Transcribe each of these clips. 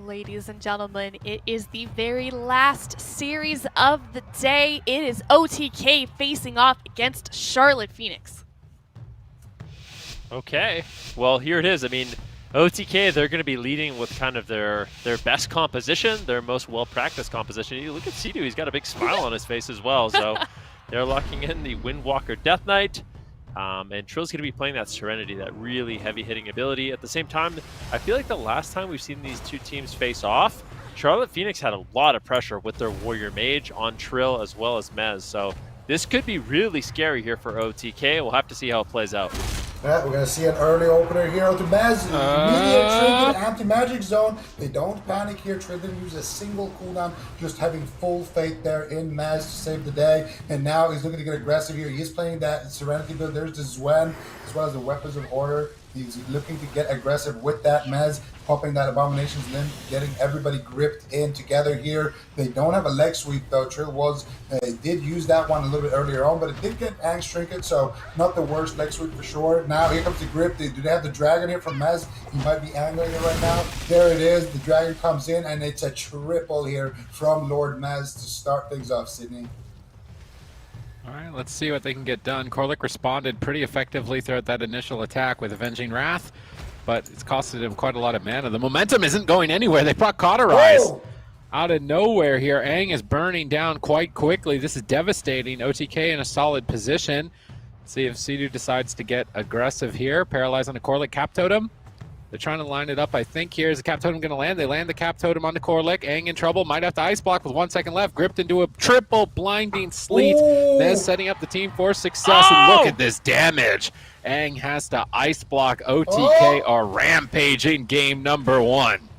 Ladies and gentlemen, it is the very last series of the day. It is OTK facing off against Charlotte Phoenix. Okay, well here it is. I mean, OTK, they're going to be leading with kind of their best composition, their most well-practiced composition. You look at Cdew, he's got a big smile on his face as well. So they're locking in the Windwalker Death Knight. And Trill's going to be playing that Serenity, that really heavy-hitting ability. At the same time, I feel like the last time we've seen these two teams face off, Charlotte Phoenix had a lot of pressure with their Warrior Mage on Trill as well as Mez. So this could be really scary here for OTK. We'll have to see how it plays out. Yeah, we're going to see an early opener here to Mez. Immediate Trinket, anti-magic zone. They don't panic here. Trill didn't use a single cooldown, just having full faith there in Mez to save the day. And now he's looking to get aggressive here. He is playing that Serenity build. There's the Zwen, as well as the Weapons of Order. He's looking to get aggressive with that Mez, popping that Abomination's Limb, getting everybody gripped in together here. They don't have a leg sweep though. Trill did use that one a little bit earlier on, but it did get Aang's Trinket, so not the worst leg sweep for sure. Now here comes the grip. Do they have the dragon here from Mez? He might be angling it right now. There it is. The dragon comes in, and it's a triple here from Lord Mez to start things off, Sydney. All right, let's see what they can get done. Korlic responded pretty effectively throughout that initial attack with Avenging Wrath, but it's costed him quite a lot of mana. The momentum isn't going anywhere. They brought Cauterize out of nowhere here. Aang is burning down quite quickly. This is devastating. OTK in a solid position. See if Cdew decides to get aggressive here. Paralyze on the Korlic Cap Totem. They're trying to line it up, I think. Here's the Cap Totem going to land. They land the Cap Totem on the Korlic. Aang in trouble. Might have to Ice Block with 1 second left. Gripped into a triple blinding sleet. Then setting up the team for success. And look at this damage. Aang has to Ice Block. OTK are rampaging game number 1.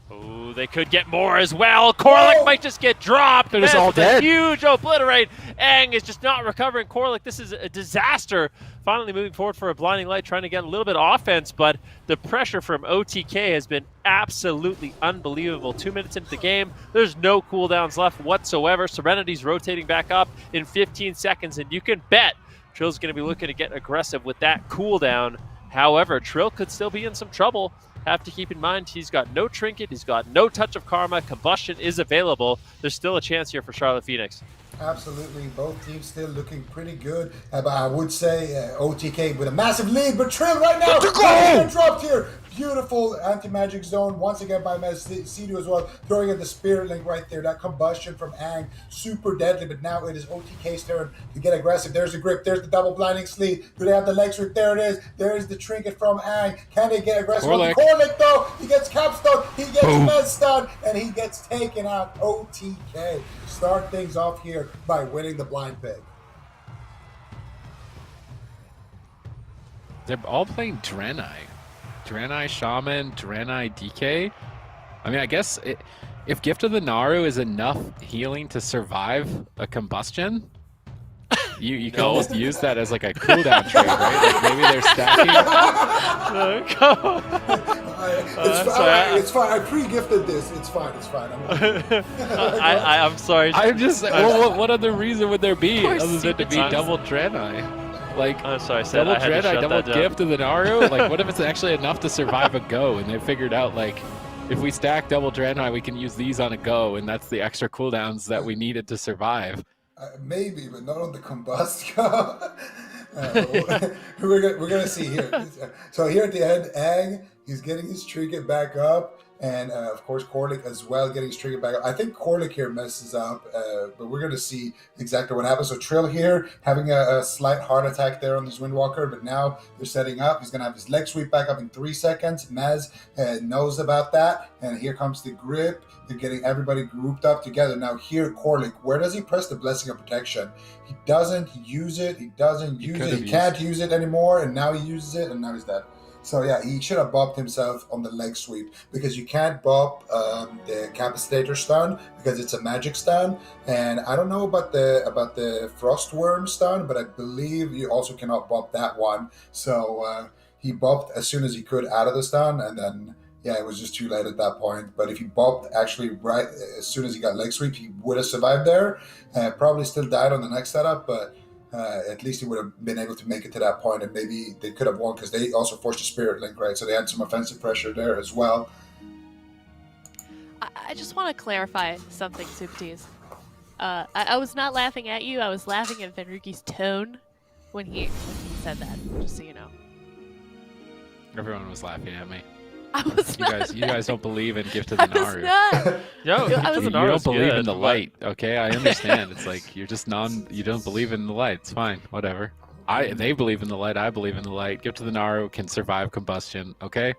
Oh, they could get more as well. Korlic might just get dropped. They're just all dead. Huge obliterate. Aang is just not recovering. Korlic, this is a disaster. Finally moving forward for a blinding light, trying to get a little bit of offense, but the pressure from OTK has been absolutely unbelievable. 2 minutes into the game, there's no cooldowns left whatsoever. Serenity's rotating back up in 15 seconds, and you can bet Trill's going to be looking to get aggressive with that cooldown. However, Trill could still be in some trouble. Have to keep in mind he's got no Trinket, he's got no Touch of Karma, Combustion is available. There's still a chance here for Charlotte Phoenix. Absolutely, both teams still looking pretty good. But I would say OTK with a massive lead, but Trill right now getting dropped here. Beautiful anti-magic zone once again by Cdew as well, throwing in the Spirit Link right there. That combustion from Aang, super deadly, but now it is OTK's turn to get aggressive. There's the grip, there's the double blinding sleeve. Do they have the leg sweep? There it is. There is the Trinket from Aang. Can they get aggressive? Korlic though, he gets capstone, he gets Mez stun, and he gets taken out. OTK start things off here by winning the blind pig. They're all playing Draenei. Draenei Shaman, Draenei DK. I mean, I guess if Gift of the Naru is enough healing to survive a combustion, you can almost use that as like a cooldown trade, right? Like maybe they're stacking. It's fine. I pre-gifted this. It's fine. I'm sorry. I'm just. What other reason would there be other than to be double Draenei? Like, I'm sorry, double Draenei, double Gift of the Naru? Like, what if it's actually enough to survive a go? And they figured out, like, if we stack double Draenei, we can use these on a go, and that's the extra cooldowns that we needed to survive. Maybe, but not on the combust go. We're gonna see here. So here at the end, Aang, he's getting his Trinket back up. And of course, Korlic as well getting his Trinket back up. I think Korlic here messes up, but we're going to see exactly what happens. So Trill here having a slight heart attack there on this Windwalker, but now they're setting up. He's going to have his leg sweep back up in 3 seconds. Mez knows about that, and here comes the grip. They're getting everybody grouped up together. Now here, Korlic, where does he press the Blessing of Protection? He doesn't use it. He can't use it anymore, and now he uses it, and now he's dead. So yeah, he should have bopped himself on the leg sweep, because you can't bop the Capacitator stun because it's a magic stun, and I don't know about the Frostworm stun, but I believe you also cannot bop that one. So he bopped as soon as he could out of the stun, and then yeah, it was just too late at that point. But if he bopped actually right as soon as he got leg sweep, he would have survived there. Probably still died on the next setup, but at least he would have been able to make it to that point, and maybe they could have won because they also forced a Spirit Link, right? So they had some offensive pressure there as well. just want to clarify something, Subtees. I was not laughing at you. I was laughing at Venruki's tone when he said that. Just so you know. Everyone was laughing at me. I was not. You guys don't believe in Gift of the I was Naru. not. No, I was- You don't believe in the light, okay? I understand. It's like you're just you don't believe in the light. It's fine, whatever. They believe in the light. I believe in the light. Gift of the Naru can survive combustion, okay?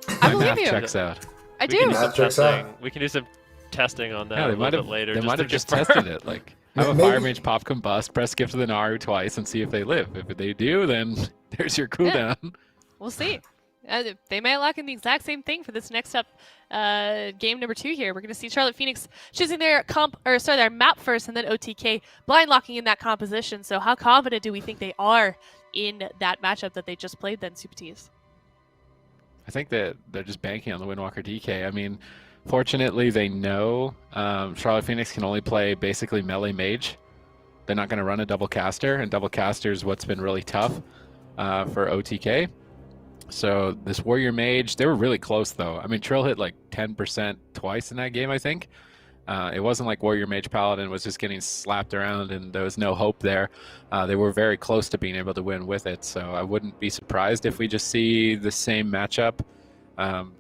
I My believe math you. checks out. I We can do. do some Math checks out. testing. We can do some testing on that Yeah, a they little might bit have. later. They might to have just confirm. tested it. Like, have a Maybe- fire mage pop combust, press Gift of the Naru twice, and see if they live. If they do, then there's your cooldown. We'll see. They may lock in the exact same thing for this next up game number 2 here. We're going to see Charlotte Phoenix choosing their their map first, and then OTK blind locking in that composition. So how confident do we think they are in that matchup that they just played then, Super Tees? I think that they're just banking on the Windwalker DK. I mean, fortunately, they know Charlotte Phoenix can only play basically melee mage. They're not going to run a double caster, and double caster is what's been really tough for OTK. So this warrior mage, they were really close though. I mean, Trill hit like 10% twice in that game, I think. It wasn't like warrior mage paladin was just getting slapped around and there was no hope there. They were very close to being able to win with it. So I wouldn't be surprised if we just see the same matchup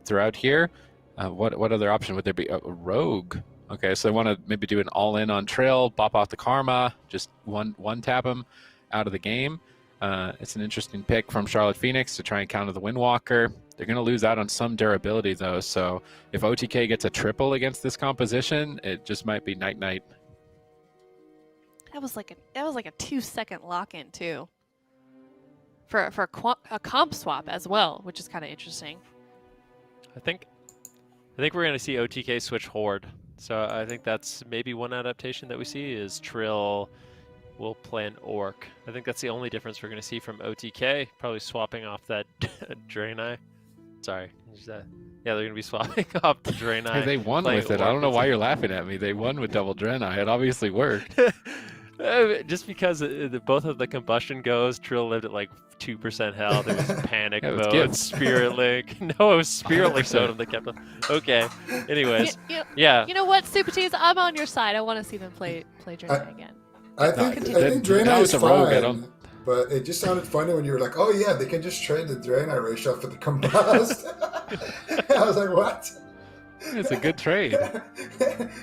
throughout here. What other option would there be? A rogue. Okay, so they want to maybe do an all-in on Trill, bop off the karma, just one tap him out of the game. It's an interesting pick from Charlotte Phoenix to try and counter the Windwalker. They're going to lose out on some durability, though, so if OTK gets a triple against this composition, it just might be night-night. That was like a 2-second lock-in too. For a comp swap as well, which is kind of interesting. I think we're going to see OTK switch Horde. So I think that's maybe one adaptation that we see is Trill will play an Orc. I think that's the only difference we're going to see from OTK. Probably swapping off that Draenei. Sorry. Yeah, they're going to be swapping off the Draenei. Hey, they won playing with it. I Orc. don't know why you're laughing at me. They won with double Draenei. It obviously worked. Just because both of the combustion goes, Trill lived at like 2% health. It was panic Yeah, it was mode, gift. Spirit Link. No, it was Spirit Link Totem that kept him. Okay. Anyways, You yeah. know what, Super Tees? I'm on your side. I want to see them play Draenei again. I think Continue. Draenei That is was a rogue, I fine, don't- but it just sounded funny when you were like, "Oh yeah, they can just trade the Draenei ratio for the combust." I was like, "What?" It's a good trade.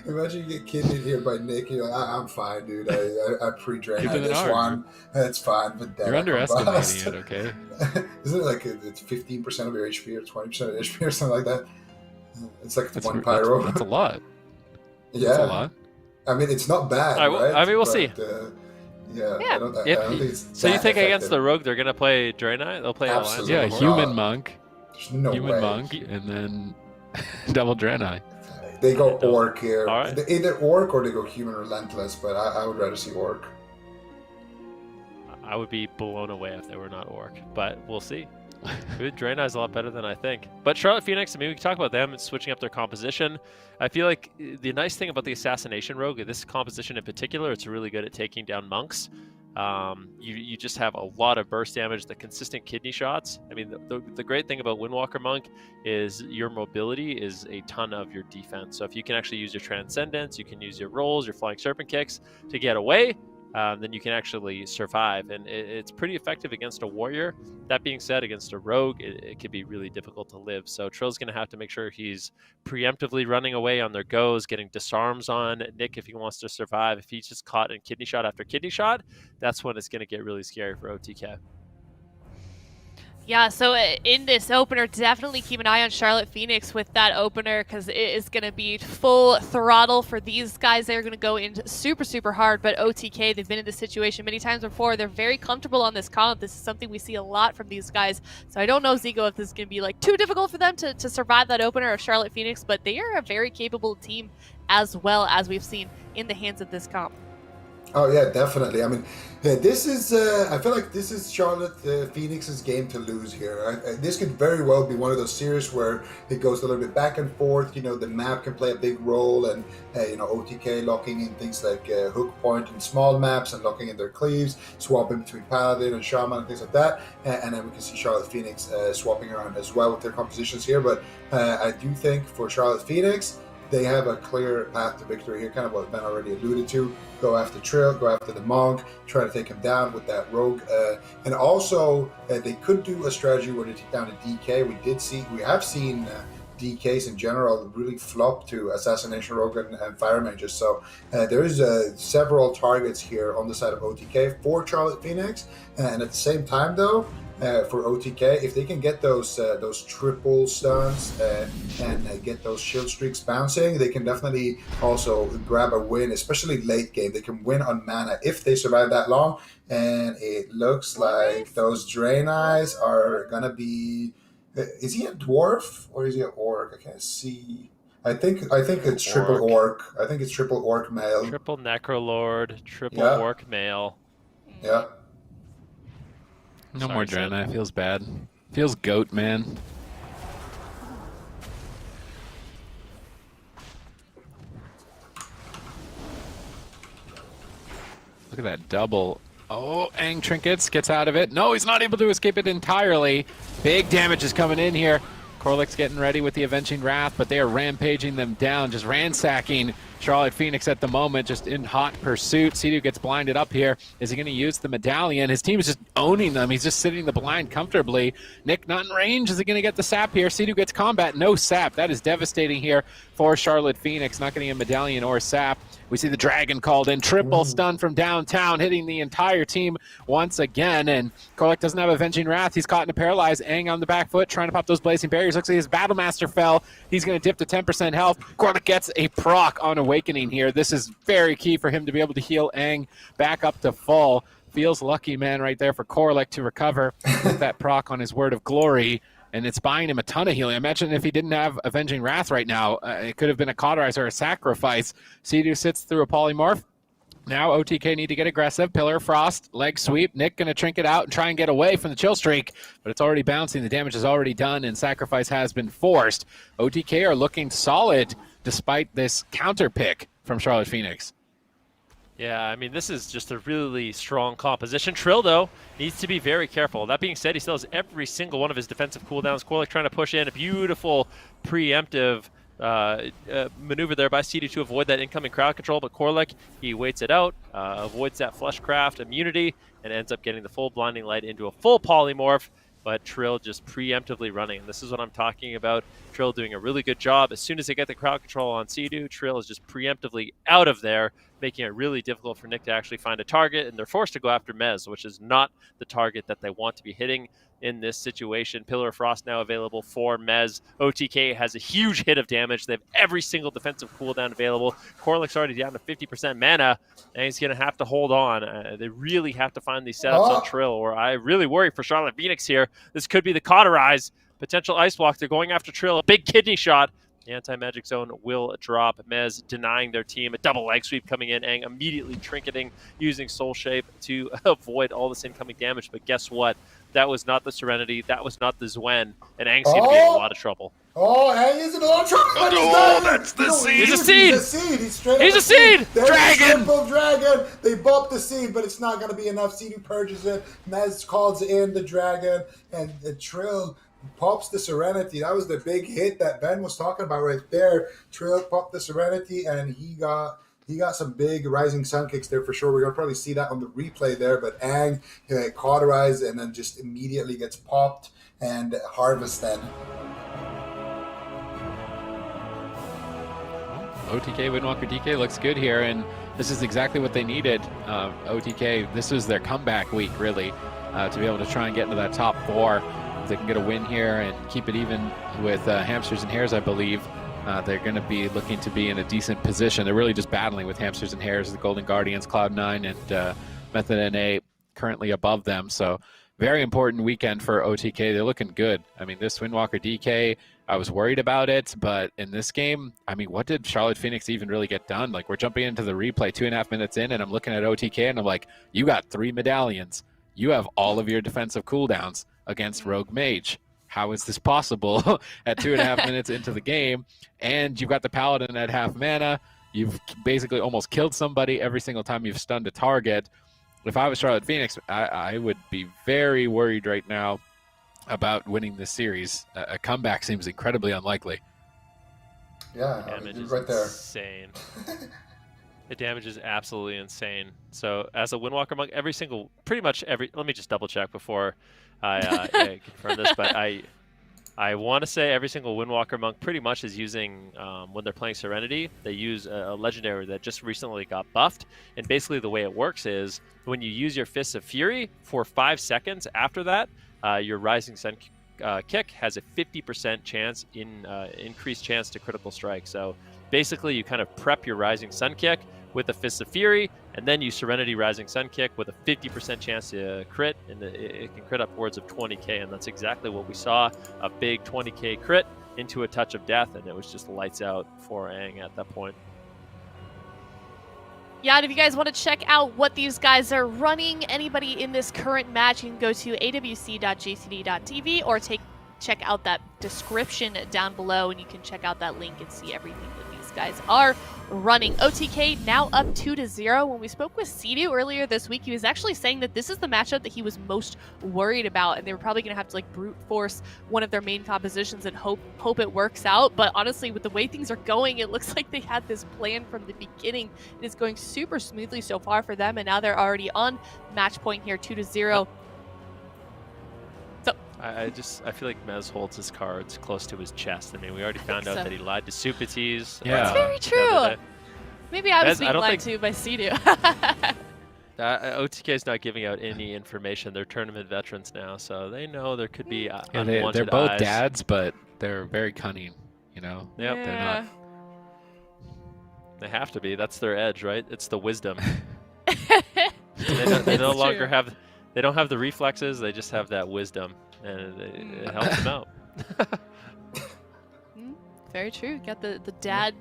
Imagine you get kidneyed here by Nick. You're like, I'm fine, dude. I pre-Draenei Give it an this hour. one. That's fine, but then You're I underestimating combust. it, okay? Isn't it like it's 15% of your HP or 20% of HP or something like that? It's like one That's pyro. a lot. Yeah, That's a lot. I mean, it's not bad, I will- right? I mean, we'll But, see. Yeah, Yeah. I don't If- think it's So you that think against effective. the Rogue, they're going to play Draenei? They'll play Alliance? Absolutely. Yeah, Raw. human monk, There's no human way. monk, and then double Draenei. They go No. orc here. All right. They either orc or they go human relentless, but I would rather see orc. I would be blown away if they were not Orc, but we'll see. Draenei is a lot better than I think. But Charlotte Phoenix, I mean, we can talk about them and switching up their composition. I feel like the nice thing about the Assassination Rogue, this composition in particular, it's really good at taking down monks. You just have a lot of burst damage, the consistent kidney shots. I mean, the great thing about Windwalker Monk is your mobility is a ton of your defense. So if you can actually use your Transcendence, you can use your rolls, your Flying Serpent Kicks to get away, then you can actually survive. And it's pretty effective against a warrior. That being said, against a rogue, it can be really difficult to live. So Trill's going to have to make sure he's preemptively running away on their goes, getting disarms on Nick if he wants to survive. If he's just caught in kidney shot after kidney shot, that's when it's going to get really scary for OTK. Yeah, so in this opener, definitely keep an eye on Charlotte Phoenix with that opener because it is going to be full throttle for these guys. They're going to go in super, super hard, but OTK, they've been in this situation many times before. They're very comfortable on this comp. This is something we see a lot from these guys. So I don't know, Zigo, if this is going to be like too difficult for them to survive that opener of Charlotte Phoenix, but they are a very capable team as well as we've seen in the hands of this comp. Oh yeah, definitely. I mean, this is. I feel like this is Charlotte Phoenix's game to lose here. This could very well be one of those series where it goes a little bit back and forth. You know, the map can play a big role, and OTK locking in things like hook point and small maps, and locking in their cleaves, swapping between Paladin and Shaman and things like that. And then we can see Charlotte Phoenix swapping around as well with their compositions here. But I do think for Charlotte Phoenix, they have a clear path to victory here, kind of what Ben already alluded to. Go after Trill, go after the Monk, try to take him down with that Rogue. And also, they could do a strategy where they take down a DK. We have seen DKs in general really flop to Assassination Rogue and Fire Mages. So there is several targets here on the side of OTK for Charlotte Phoenix. And at the same time, though, for OTK, if they can get those triple stuns and get those shield streaks bouncing, they can definitely also grab a win, especially late game. They can win on mana if they survive that long. And it looks like those Drain Eyes are gonna be. Is he a dwarf or is he an orc? I can't see. I think it's triple orc. I think it's triple orc male. Triple Necrolord, triple orc male. Yeah. No more Draenei. Feels bad. Feels goat, man. Look at that double. Oh, Aang trinkets, gets out of it. No, he's not able to escape it entirely. Big damage is coming in here. Korlic's getting ready with the Avenging Wrath, but they are rampaging them down, just ransacking Charlotte Phoenix at the moment, just in hot pursuit. Cdew gets blinded up here. Is he going to use the medallion? His team is just owning them. He's just sitting the blind comfortably. Nick not in range. Is he going to get the sap here? Cdew gets combat. No sap. That is devastating here for Charlotte Phoenix. Not getting a medallion or sap. We see the dragon called in. Triple stun from downtown, hitting the entire team once again. And Korlic doesn't have Avenging Wrath. He's caught in a paralyze. Aang on the back foot, trying to pop those blazing barriers. Looks like his Battlemaster fell. He's going to dip to 10% health. Korlic gets a proc on Awakening here. This is very key for him to be able to heal Aang back up to full. Feels lucky, man, right there for Korlic to recover with that proc on his Word of Glory. And it's buying him a ton of healing. Imagine if he didn't have Avenging Wrath right now. It could have been a Cauterize or a Sacrifice. Cdew sits through a Polymorph. Now OTK need to get aggressive. Pillar Frost, leg sweep. Nick going to trink it out and try and get away from the chill streak. But it's already bouncing. The damage is already done, and Sacrifice has been forced. OTK are looking solid despite this counter pick from Charlotte Phoenix. Yeah, I mean, this is just a really strong composition. Trill, though, needs to be very careful. That being said, he still has every single one of his defensive cooldowns. Korlic trying to push in a beautiful preemptive maneuver there by Cdew to avoid that incoming crowd control, but Korlic, he waits it out, avoids that Fleshcraft immunity, and ends up getting the full Blinding Light into a full Polymorph, but Trill just preemptively running. And this is what I'm talking about. Trill doing a really good job. As soon as they get the crowd control on Cdew, Trill is just preemptively out of there, making it really difficult for Nick to actually find a target, and they're forced to go after Mez, which is not the target that they want to be hitting in this situation. Pillar of Frost now available for Mez. OTK has a huge hit of damage. They have every single defensive cooldown available. Korlic's already down to 50% mana, and he's going to have to hold on. They really have to find these setups on Trill, or I really worry for Charlotte Phoenix here. This could be the Cauterize. Potential Ice Block. They're going after Trill. A big kidney shot. The anti-magic zone will drop. Mez denying their team. A double leg sweep coming in. Aang immediately trinketing, using Soul Shape to avoid all this incoming damage. But guess what? That was not the Serenity. That was not the Zwen. And Aang's going to be in a lot of trouble. Oh, Aang is in a lot of trouble. Oh, that's the seed. He's a seed. He's a seed. He's straight He's up a seed. Dragon. Simple dragon. They bump the seed, but it's not going to be enough. Cdew purges it. Mez calls in the dragon. And the Trill pops the Serenity. That was the big hit that Ben was talking about right there. Trill popped the Serenity, and he got some big Rising Sun kicks there for sure. We're going to probably see that on the replay there, but Aang cauterized and then just immediately gets popped and Harvest then. OTK Windwalker DK looks good here, and this is exactly what they needed. OTK, this was their comeback week, really, to be able to try and get into that top 4. If they can get a win here and keep it even with Hamsters and Hares, I believe, they're going to be looking to be in a decent position. They're really just battling with Hamsters and Hares, the Golden Guardians, Cloud9, and Method NA currently above them. So very important weekend for OTK. They're looking good. I mean, this Windwalker DK, I was worried about it, but in this game, I mean, what did Charlotte Phoenix even really get done? Like, we're jumping into the replay 2.5 minutes in, and I'm looking at OTK, and I'm like, you got 3 medallions. You have all of your defensive cooldowns against Rogue Mage. How is this possible at 2.5 minutes into the game? And you've got the Paladin at half mana. You've basically almost killed somebody every single time you've stunned a target. If I was Charlotte Phoenix, I would be very worried right now about winning this series. A comeback seems incredibly unlikely. Yeah, The damage is right there. insane. The damage is absolutely insane. So as a Windwalker monk, pretty much every. Let me just double check before I confirm this, but I want to say every single Windwalker monk pretty much is using, when they're playing Serenity, they use a legendary that just recently got buffed. And basically the way it works is when you use your Fists of Fury for 5 seconds after that, your Rising Sun kick has a 50% chance increased chance to critical strike. So basically you kind of prep your Rising Sun kick with a Fist of Fury, and then you Serenity Rising Sun kick with a 50% chance to crit, and it can crit upwards of 20k, and that's exactly what we saw, a big 20k crit into a touch of death, and it was just lights out for Aang at that point. Yeah, and if you guys want to check out what these guys are running, anybody in this current match, you can go to awc.jcd.tv or check out that description down below, and you can check out that link and see everything that these guys are running. OTK now up 2-0. When we spoke with Cdew earlier this week, he was actually saying that this is the matchup that he was most worried about, and they were probably going to have to like brute force one of their main compositions and hope it works out. But honestly, with the way things are going, it looks like they had this plan from the beginning. It is going super smoothly so far for them, and now they're already on match point here, 2-0. I feel like Mez holds his cards close to his chest. I mean, we already found out that he lied to Supatees. Yeah. That's very true. Maybe I was being lied to by Cdew. OTK is not giving out any information. They're tournament veterans now, so they know there could be unwanted they're both eyes. dads, but they're very cunning, you know? Yep. Yeah. They're not. They have to be. That's their edge, right? It's the wisdom. It's They no longer true. have. They don't have the reflexes. They just have that wisdom, and it helps them out. Very true. Got the dad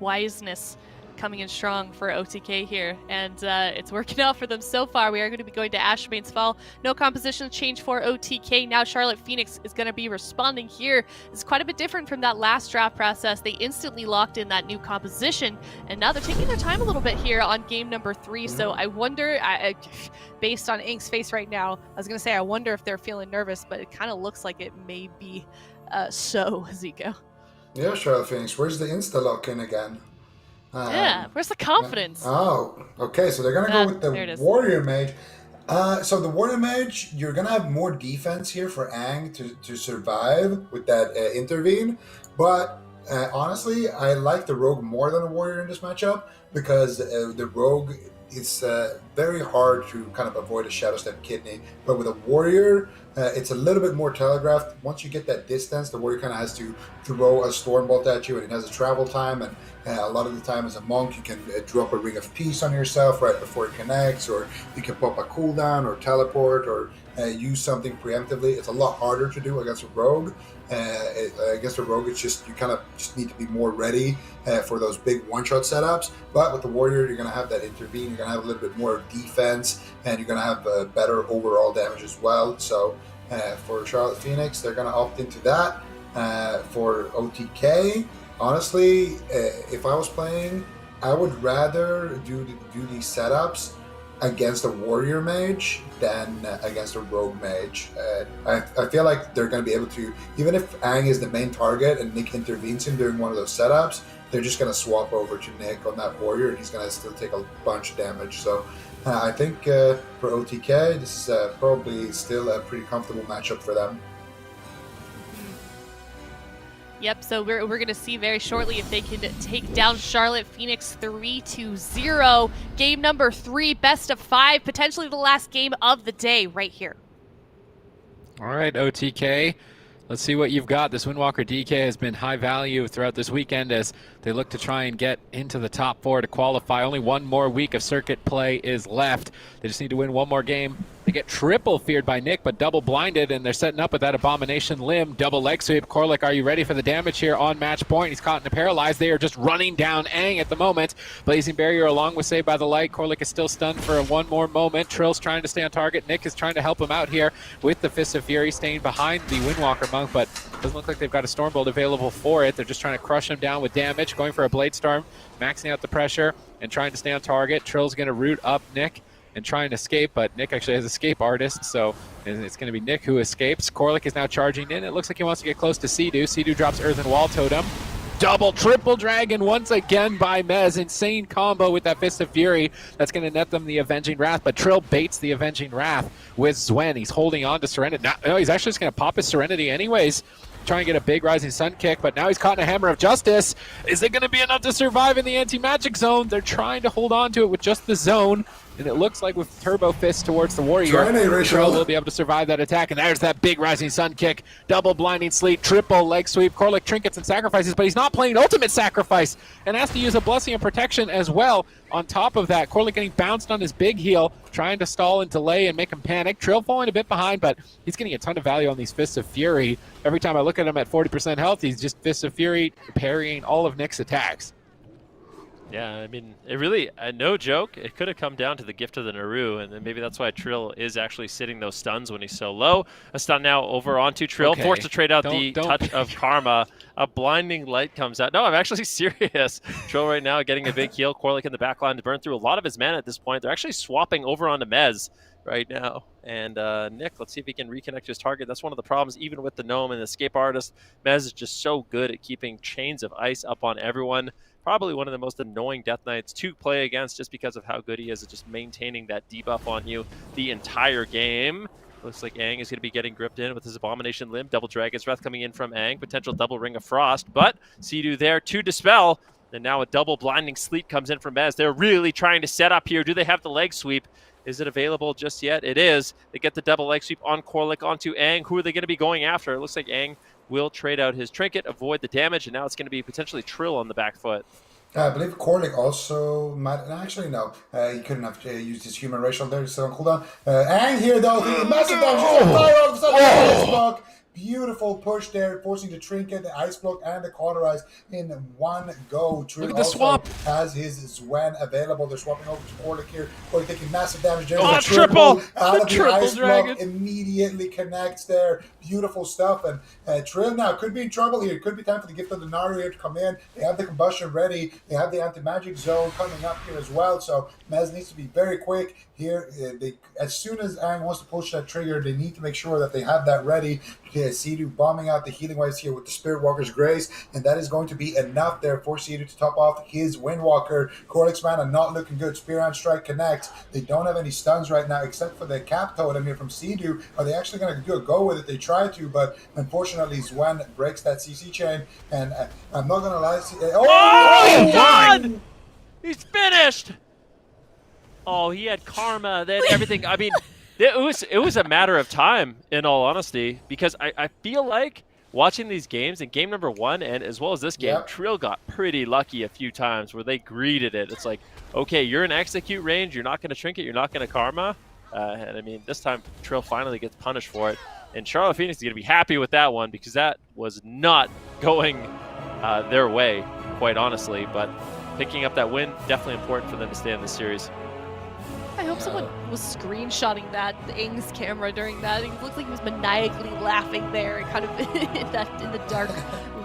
wiseness coming in strong for OTK here, and it's working out for them so far. We are going to be going to Ashmane's Fall. No composition change for OTK. Now Charlotte Phoenix is going to be responding here. It's quite a bit different from that last draft process. They instantly locked in that new composition, and now they're taking their time a little bit here on game number 3. So I wonder, based on Aang's face right now, I was going to say I wonder if they're feeling nervous, but it kind of looks like it may be so, Zico. Yeah, Charlotte Phoenix. Where's the insta lock in again? Yeah, where's the confidence? Oh, okay. So they're gonna go with there it the is. Warrior Mage. So the Warrior Mage, you're gonna have more defense here for Aang to survive with that intervene. But honestly, I like the Rogue more than the Warrior in this matchup because the Rogue is very hard to kind of avoid a Shadow Step Kidney. But with a Warrior, it's a little bit more telegraphed. Once you get that distance, the Warrior kind of has to throw a Stormbolt at you, and it has a travel time. And a lot of the time as a monk, you can drop a Ring of Peace on yourself right before it connects, or you can pop a cooldown or teleport or use something preemptively. It's a lot harder to do against a Rogue. Against a Rogue, it's just you kind of just need to be more ready for those big one-shot setups. But with the Warrior, you're going to have that intervene. You're going to have a little bit more defense, and you're going to have better overall damage as well. So for Charlotte Phoenix, they're going to opt into that. For OTK, honestly, if I was playing, I would rather do these setups against a Warrior Mage than against a Rogue Mage. I feel like they're going to be able to, even if Aang is the main target and Nick intervenes him during one of those setups, they're just going to swap over to Nick on that Warrior, and he's going to still take a bunch of damage. So I think for OTK, this is probably still a pretty comfortable matchup for them. Yep, so we're going to see very shortly if they can take down Charlotte Phoenix 3-0. Game number 3, best of 5, potentially the last game of the day right here. All right, OTK. Let's see what you've got. This Windwalker DK has been high value throughout this weekend as they look to try and get into the top 4 to qualify. Only one more week of circuit play is left. They just need to win one more game. They get triple feared by Nick, but double blinded, and they're setting up with that Abomination Limb. Double leg sweep. Korlic, are you ready for the damage here on match point? He's caught in a paralyze. They are just running down Aang at the moment. Blazing Barrier along with Saved by the Light. Korlic is still stunned for one more moment. Trill's trying to stay on target. Nick is trying to help him out here with the Fist of Fury, staying behind the Windwalker Monk, but doesn't look like they've got a Stormbolt available for it. They're just trying to crush him down with damage, going for a Blade Storm, maxing out the pressure and trying to stay on target. Trill's going to root up Nick and try and escape, but Nick actually has escape artist, so it's going to be Nick who escapes. Korlic is now charging in. It looks like he wants to get close to Cdew. Cdew drops Earthen Wall Totem. double, triple dragon once again by Mez. Insane combo with that Fist of Fury. That's going to net them the Avenging Wrath, but Trill baits the Avenging Wrath with Zwen. He's holding on to Serenity. No, he's actually just going to pop his Serenity anyways. Try and get a big Rising Sun kick, but now he's caught in a Hammer of Justice. Is it going to be enough to survive in the anti-magic zone? They're trying to hold on to it with just the zone, and it looks like with Turbo Fist towards the Warrior, Trill will be able to survive that attack, and there's that big Rising Sun kick, double Blinding Sleep, triple leg sweep, Korlic trinkets and sacrifices, but he's not playing Ultimate Sacrifice, and has to use a Blessing of Protection as well. On top of that, Korlic getting bounced on his big heal, trying to stall and delay and make him panic. Trill falling a bit behind, but he's getting a ton of value on these Fists of Fury. Every time I look at him at 40% health, he's just Fists of Fury parrying all of Nick's attacks. Yeah, I mean, it really, no joke, it could have come down to the gift of the Naru, and then maybe that's why Trill is actually sitting those stuns when he's so low. A stun now over onto Trill, Okay. forced to trade out the touch of Karma. A blinding light comes out. No, I'm actually serious. Trill right now getting a big heal. Korlic in the back line to burn through a lot of his mana at this point. They're actually swapping over onto Mez right now. And Nick, let's see if he can reconnect to his target. That's one of the problems, even with the Gnome and the Escape Artist. Mez is just so good at keeping chains of ice up on everyone. Probably one of the most annoying Death Knights to play against just because of how good he is at just maintaining that debuff on you the entire game. Looks like Aang is going to be getting gripped in with his Abomination Limb. Double Dragon's Breath coming in from Aang. Potential double Ring of Frost, but Cdew there to dispel. And now a double Blinding Sleep comes in from Mez. They're really trying to set up here. Do they have the leg sweep? Is it available just yet? It is. They get the double leg sweep on Korlic onto Aang. Who are they going to be going after? It looks like Aang will trade out his trinket, avoid the damage, and now it's going to be potentially Trill on the back foot. I believe Korlic also might. Actually, no. He couldn't have used his human racial there, so on cooldown. Aang here, though. Massive damage. Fire all of a sudden. Ice block. Beautiful push there, forcing the trinket, the ice block, and the cauterize in one go. Trill Look at the swap. has his Zwen available. They're swapping over to Korlic here. Korlic taking massive damage. Oh, triple! Out of the Triple ice dragon. block, immediately connects there. Beautiful stuff. And Trill now could be in trouble here. It could be time for the gift of the Naru here to come in. They have the combustion ready. They have the anti-magic zone coming up here as well. So Mez needs to be very quick here. As soon as Aang wants to push that trigger, they need to make sure that they have that ready. Cdew bombing out the healing waves here with the Spirit Walker's Grace, and that is going to be enough there for Cdew to top off his Windwalker. Korlic's mana not looking good. Spear and Strike connects. They don't have any stuns right now except for the Cap Totem here from Cdew. Are they actually going to do a go with it? They try to, but unfortunately Zwen breaks that CC chain, and I'm not going to lie. Oh, God! He's finished! Oh, he had Karma, they had everything. I mean, it was a matter of time, in all honesty, because I feel like watching these games, in game number 1 and as well as this game, Trill got pretty lucky a few times where they greeted it. It's like, okay, you're in execute range, you're not going to trinket, you're not going to Karma. And I mean, this time Trill finally gets punished for it. And Charlotte Phoenix is going to be happy with that one because that was not going their way, quite honestly. But picking up that win, definitely important for them to stay in this series. I hope someone was screenshotting Aang's camera during that. It looked like he was maniacally laughing there, kind of in the dark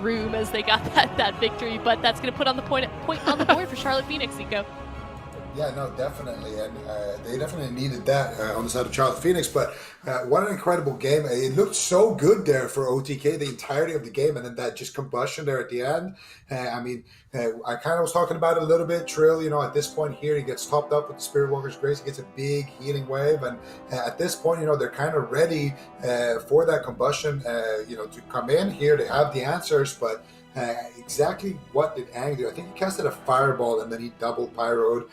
room as they got that victory. But that's going to put on the point on the board for Charlotte Phoenix, Nico. Yeah, no, definitely, and they definitely needed that on the side of Charlotte Phoenix. But what an incredible game! It looked so good there for OTK the entirety of the game, and then that just combustion there at the end. I mean, I kind of was talking about it a little bit. Trill, at this point here, he gets topped up with the Spirit Walker's Grace. He gets a big healing wave, and at this point, they're kind of ready for that combustion. To come in here, they have the answers, but. Exactly what did Aang do? I think he casted a fireball and then he double pyroed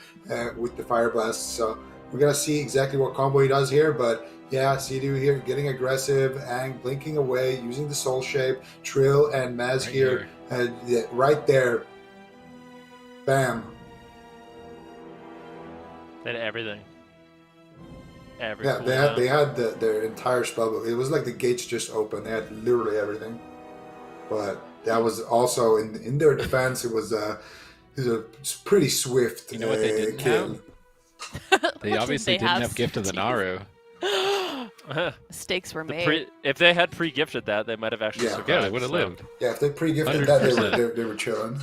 with the fire blast. So we're gonna see exactly what combo he does here. But yeah, Cdew here getting aggressive. Aang blinking away, using the soul shape. Trill and Mez here, right there. Bam. They had everything. Yeah, they had their entire spellbook. It was like the gates just opened. They had literally everything. But that was also in their defense. It was a pretty swift. You know what they didn't kill. have? They obviously didn't have Gift of the Naru. Mistakes were made. If they had pre-gifted that, they might have actually survived. Yeah, they would have lived. Yeah, if they pre-gifted that, they were chilling.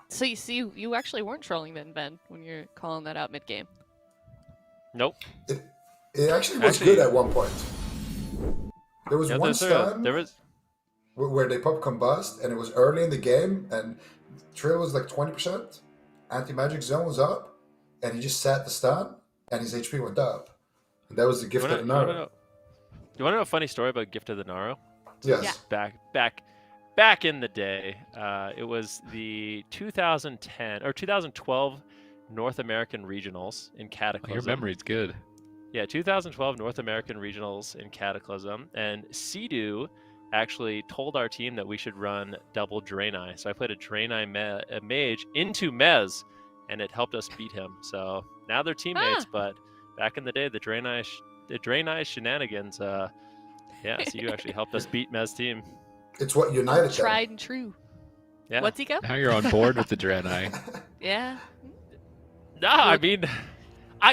So you see, you actually weren't trolling then, Ben, when you're calling that out mid-game. Nope. It actually was good at one point. There was one stun. where they pop combust, and it was early in the game, and Trill was like 20%. Anti-magic zone was up, and he just sat the stun, and his HP went up. And that was the gift of the Naro. You want to know a funny story about Gift of the Naro? Yes. Yeah. Back in the day, it was the 2010 or 2012 North American Regionals in Cataclysm. Your memory's good. Yeah, 2012 North American Regionals in Cataclysm, and Cdew actually told our team that we should run double Draenei. So I played a Draenei mage into Mez, and it helped us beat him. So now they're teammates, but back in the day, the Draenei shenanigans, Cdew actually helped us beat Mez team. It's what united them. Tried and true. Yeah. What's he go? Now you're on board with the Draenei. Yeah. No, I mean,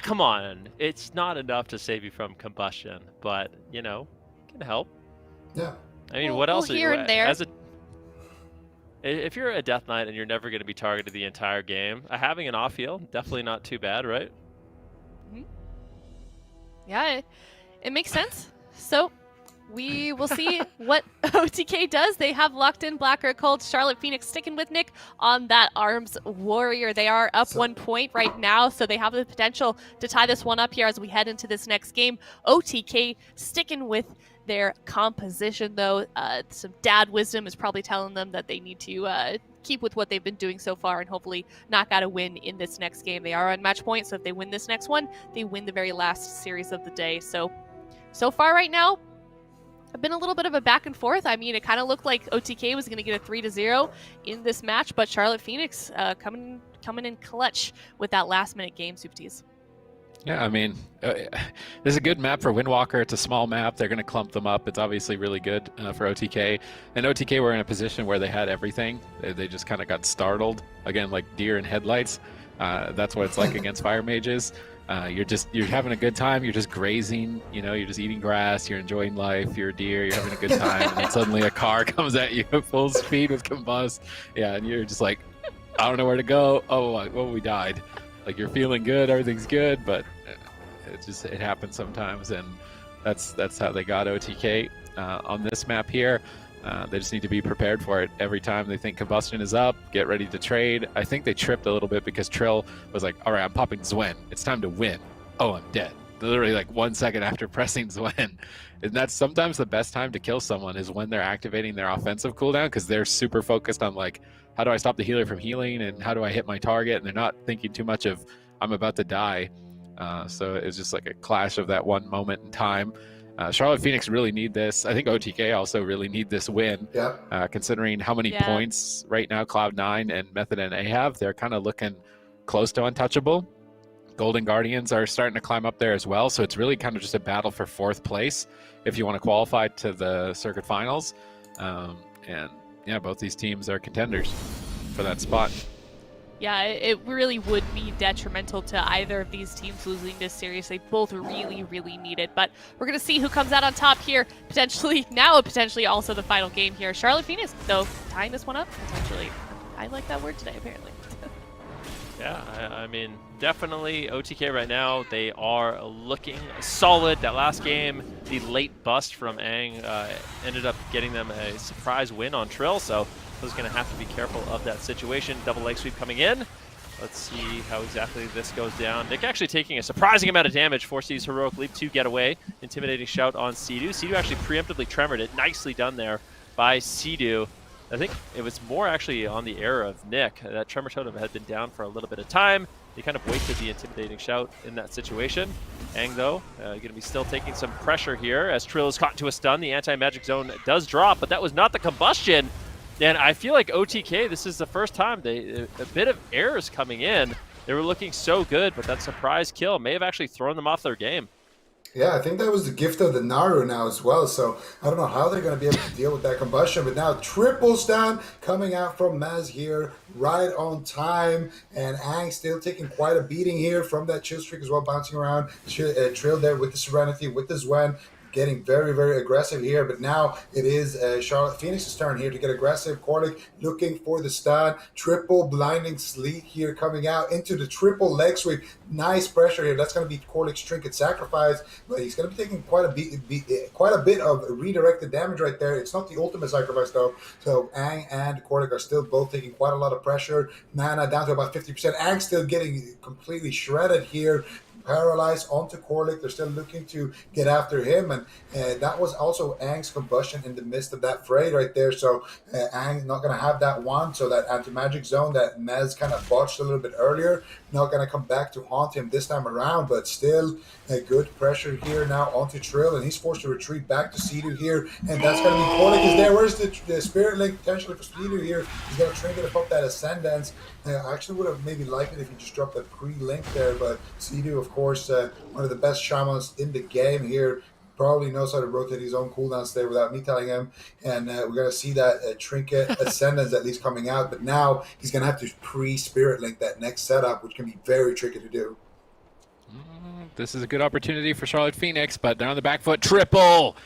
come on. It's not enough to save you from combustion, but, you know, it can help. Yeah. I mean, what else? Here and there. If you're a Death Knight and you're never going to be targeted the entire game, having an off heal, definitely not too bad, right? Yeah, it makes sense. So we will see what OTK does. They have locked in Black Earth Cult. Charlotte Phoenix sticking with Nick on that Arms Warrior. They are up 1 point right now, so they have the potential to tie this one up here as we head into this next game. OTK sticking with their composition, though. Some dad wisdom is probably telling them that they need to keep with what they've been doing so far and hopefully knock out a win in this next game. They are on match point, so if they win this next one, they win the very last series of the day. So far right now, I've been a little bit of a back and forth. I mean, it kind of looked like OTK was going to get a 3-0 in this match, but Charlotte Phoenix coming in clutch with that last-minute game, Supties. Yeah, I mean, there's a good map for Windwalker. It's a small map. They're going to clump them up. It's obviously really good for OTK. And OTK were in a position where they had everything. They just kind of got startled. Again, like deer in headlights. That's what it's like against fire mages. You're having a good time. You're just grazing. You know, you're just eating grass. You're enjoying life. You're a deer. You're having a good time. And then suddenly a car comes at you at full speed with combust. Yeah, and you're just like, I don't know where to go. Oh, well, we died. Like, you're feeling good, everything's good, but it happens sometimes, and that's how they got OTK on this map here. They just need to be prepared for it. Every time they think combustion is up, get ready to trade. I think they tripped a little bit because Trill was like, all right, I'm popping Zwen. It's time to win. Oh, I'm dead. Literally like 1 second after pressing Zwen. And that's sometimes the best time to kill someone is when they're activating their offensive cooldown, because they're super focused on like, how do I stop the healer from healing and how do I hit my target? And they're not thinking too much of, I'm about to die. So it's just like a clash of that one moment in time. Charlotte Phoenix really need this. I think OTK also really need this win. Yeah. Considering how many points right now Cloud9 and Method and A have, they're kind of looking close to untouchable. Golden Guardians are starting to climb up there as well. So it's really kind of just a battle for 4th place if you want to qualify to the circuit finals. And yeah, both these teams are contenders for that spot. Yeah, it really would be detrimental to either of these teams losing this series. They both really, really need it. But we're going to see who comes out on top here. Potentially also the final game here. Charlotte Phoenix, though, tying this one up, potentially. I like that word today, apparently. Yeah, I mean, definitely OTK right now, they are looking solid. That last game, the late bust from Aang ended up getting them a surprise win on Trill, so I was going to have to be careful of that situation. Double leg sweep coming in. Let's see how exactly this goes down. Nick actually taking a surprising amount of damage, forces Heroic Leap to get away. Intimidating shout on Cdew. Cdew actually preemptively tremored it. Nicely done there by Cdew. I think it was more actually on the error of Nick. That Tremor Totem had been down for a little bit of time. He kind of wasted the Intimidating Shout in that situation. Aang, though, going to be still taking some pressure here as Trill is caught into a stun. The Anti-Magic Zone does drop, but that was not the combustion. And I feel like OTK, this is the first time a bit of errors coming in. They were looking so good, but that surprise kill may have actually thrown them off their game. Yeah, I think that was the gift of the Naru now as well. So I don't know how they're going to be able to deal with that combustion. But now triple stun coming out from Maz here, right on time. And Aang still taking quite a beating here from that chill streak as well, bouncing around. Trill there with the Serenity, with the Zwen. getting very, very aggressive here. But now it is Charlotte Phoenix's turn here to get aggressive. Korlic looking for the stun. Triple blinding sleet here coming out into the triple leg sweep. Nice pressure here. That's going to be Korlic's trinket sacrifice, but he's going to be taking quite a bit of redirected damage right there. It's not the ultimate sacrifice though. So Aang and Korlic are still both taking quite a lot of pressure. Mana down to about 50%. Aang still getting completely shredded here. Paralyzed onto Korlic. They're still looking to get after him, and that was also Aang's combustion in the midst of that fray right there. So Aang not going to have that one. So that anti-magic zone that Mez kind of botched a little bit earlier, not going to come back to haunt him this time around, but still a good pressure here now onto Trill, and he's forced to retreat back to Cdew here, and that's going to be Korlic is there. Where's the Spirit Link potentially for Cdew here? He's going to trinket up that Ascendance. I actually would have maybe liked it if he just dropped a pre-link there, but Cdew, of course, one of the best shamans in the game here, probably knows how to rotate his own cooldowns there without me telling him, and we're going to see that trinket Ascendance at least coming out, but now he's going to have to pre-Spirit Link that next setup, which can be very tricky to do. This is a good opportunity for Charlotte Phoenix, but they're on the back foot. Triple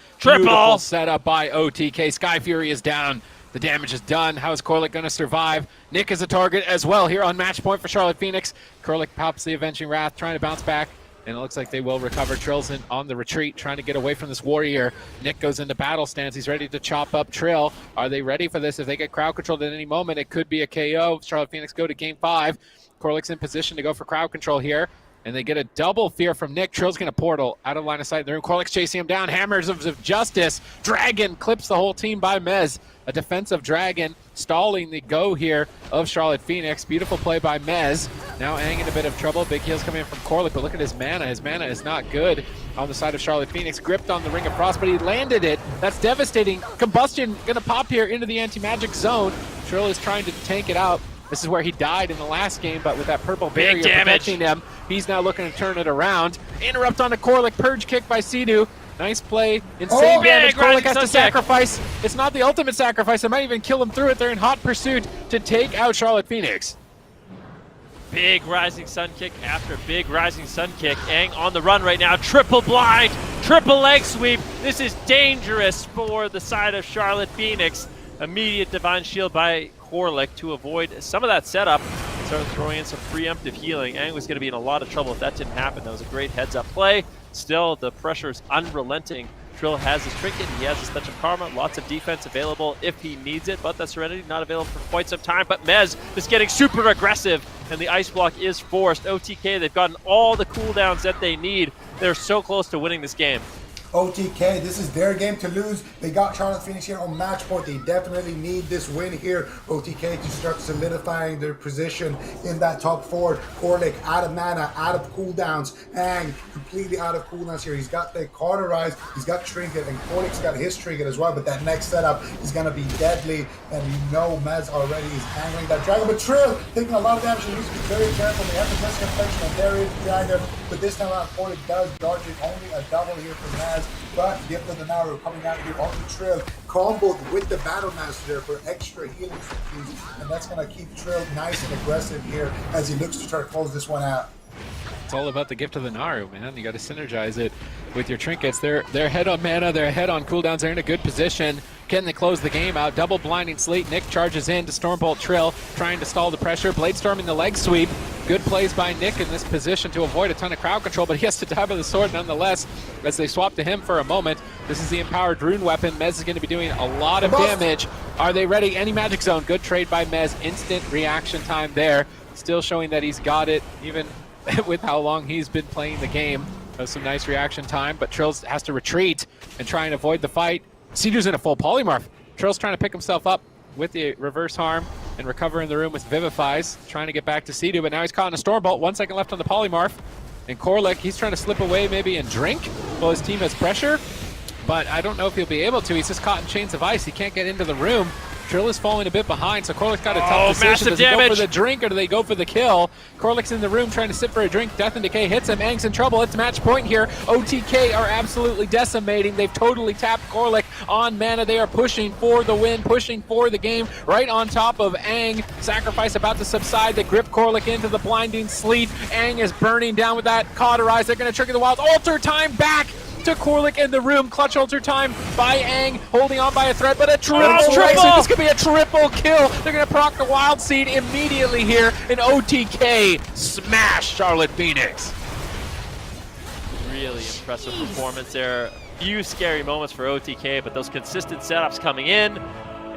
setup by OTK. Sky Fury is down. The damage is done. How is Korlic going to survive? Nick is a target as well here on match point for Charlotte Phoenix. Korlic pops the Avenging Wrath, trying to bounce back, and it looks like they will recover. Trill's on the retreat, trying to get away from this warrior. Nick goes into battle stance. He's ready to chop up Trill. Are they ready for this? If they get crowd controlled at any moment, it could be a KO. Charlotte Phoenix go to game 5. Korlic's in position to go for crowd control here. And they get a double fear from Nick. Trill's going to portal out of line of sight in the room. Korlic's chasing him down. Hammers of Justice. Dragon clips the whole team by Mez. A defensive Dragon stalling the go here of Charlotte Phoenix. Beautiful play by Mez. Now Aang in a bit of trouble. Big heals coming in from Korlic, but look at his mana. His mana is not good on the side of Charlotte Phoenix. Gripped on the Ring of Frost, but he landed it. That's devastating. Combustion going to pop here into the anti-magic zone. Trill is trying to tank it out. This is where he died in the last game, but with that purple barrier protecting him, he's now looking to turn it around. Interrupt on the Korlic, purge kick by Cdew. Nice play, insane damage. Korlic has to sacrifice. It's not the ultimate sacrifice. It might even kill him through it. They're in hot pursuit to take out Charlotte Phoenix. Big Rising Sun kick after big Rising Sun kick. Aang on the run right now. Triple blind, triple leg sweep. This is dangerous for the side of Charlotte Phoenix. Immediate Divine Shield by Korlic to avoid some of that setup. Start throwing in some preemptive healing. Aang was going to be in a lot of trouble if that didn't happen. That was a great heads-up play. Still, the pressure is unrelenting. Trill has his trinket. He has his touch of karma. Lots of defense available if he needs it, but that Serenity not available for quite some time. But Mez is getting super aggressive, and the ice block is forced. OTK, they've gotten all the cooldowns that they need. They're so close to winning this game. OTK, this is their game to lose. They got Charlotte Phoenix here on match point. They definitely need this win here. OTK to start solidifying their position in that top 4. Korlic out of mana, out of cooldowns. Aang completely out of cooldowns here. He's got the cauterize, he's got trinket, and Korlic's got his trinket as well. But that next setup is going to be deadly. And you know Mez already is angling that dragon. But Trill taking a lot of damage. He needs to be very careful. They have the best inflection, and there is the dragon. But this time around, Korlic does dodge it. Only a double here for Mez. But Gift of the Narrow coming out here on the Trill, comboed with the Battle Master there for extra healing trees, and that's going to keep Trill nice and aggressive here as he looks to try to close this one out. It's all about the Gift of the Naru, man. You got to synergize it with your trinkets. They're ahead on mana, they're ahead on cooldowns, they're in a good position. Can they close the game out? Double blinding sleet. Nick charges in to Stormbolt Trill, trying to stall the pressure. Bladestorming the leg sweep. Good plays by Nick in this position to avoid a ton of crowd control, but he has to die by the sword nonetheless as they swap to him for a moment. This is the empowered rune weapon. Mez is going to be doing a lot of damage. Are they ready? Any magic zone. Good trade by Mez. Instant reaction time there. Still showing that he's got it, even with how long he's been playing the game. There's some nice reaction time, but Trill has to retreat and try and avoid the fight. Cdew's in a full polymorph. Trill's trying to pick himself up with the reverse harm and recover in the room with Vivifies, trying to get back to Cdew, but now he's caught in a Stormbolt. 1 second left on the polymorph. And Korlic, he's trying to slip away maybe and drink while his team has pressure, but I don't know if he'll be able to. He's just caught in chains of ice. He can't get into the room. Trill is falling a bit behind, so Korlic's got a tough decision. Does he go for the drink or do they go for the kill? Korlic's in the room trying to sit for a drink. Death and Decay hits him. Aang's in trouble. It's match point here. OTK are absolutely decimating. They've totally tapped Korlic on mana. They are pushing for the win, pushing for the game. Right on top of Aang. Sacrifice about to subside. They grip Korlic into the blinding sleet. Aang is burning down with that cauterize. They're going to trigger the wild altar time back. to Korlic in the room. Clutch ultra time by Aang, holding on by a thread, but a triple! triple! This could be a triple kill. They're going to proc the Wild Seed immediately here. An OTK smash Charlotte Phoenix. Really impressive performance there. Few scary moments for OTK, but those consistent setups coming in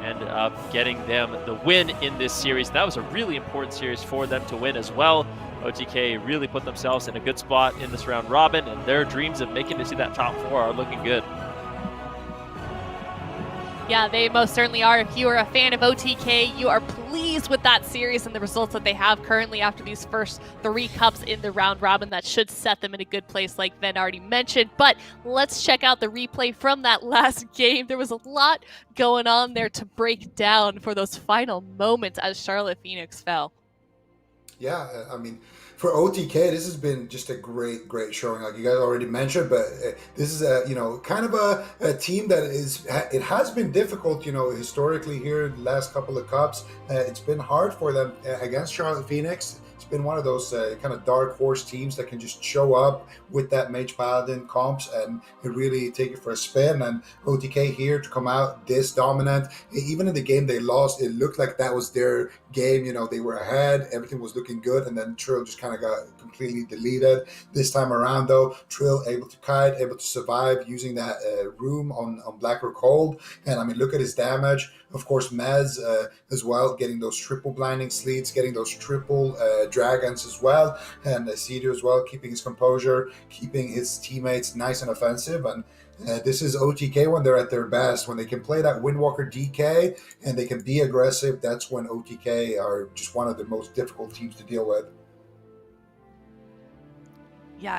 ended up getting them the win in this series. That was a really important series for them to win as well. OTK really put themselves in a good spot in this round robin, and their dreams of making it to that top 4 are looking good. Yeah, they most certainly are. If you are a fan of OTK, you are pleased with that series and the results that they have currently after these first 3 cups in the round robin. That should set them in a good place, like Ben already mentioned. But let's check out the replay from that last game. There was a lot going on there to break down for those final moments as Charlotte Phoenix fell. Yeah, I mean, for OTK, this has been just a great showing, like you guys already mentioned. But this is a kind of a team that it has been difficult, historically here in the last couple of cups. It's been hard for them against Charlotte Phoenix. It's been one of those kind of dark horse teams that can just show up with that Mage Paladin comps and really take it for a spin. And OTK here to come out this dominant, even in the game they lost, it looked like that was their game. They were ahead, everything was looking good, and then Trill just kind of got completely deleted. This time around, though, Trill able to kite, able to survive using that room on Black Rock Hold. And I mean, look at his damage. Of course, Mez as well, getting those triple blinding sleets, getting those triple dragons as well, and Cdew as well, keeping his composure, keeping his teammates nice and offensive. And this is OTK when they're at their best, when they can play that Windwalker DK and they can be aggressive. That's when OTK are just one of the most difficult teams to deal with. Yeah,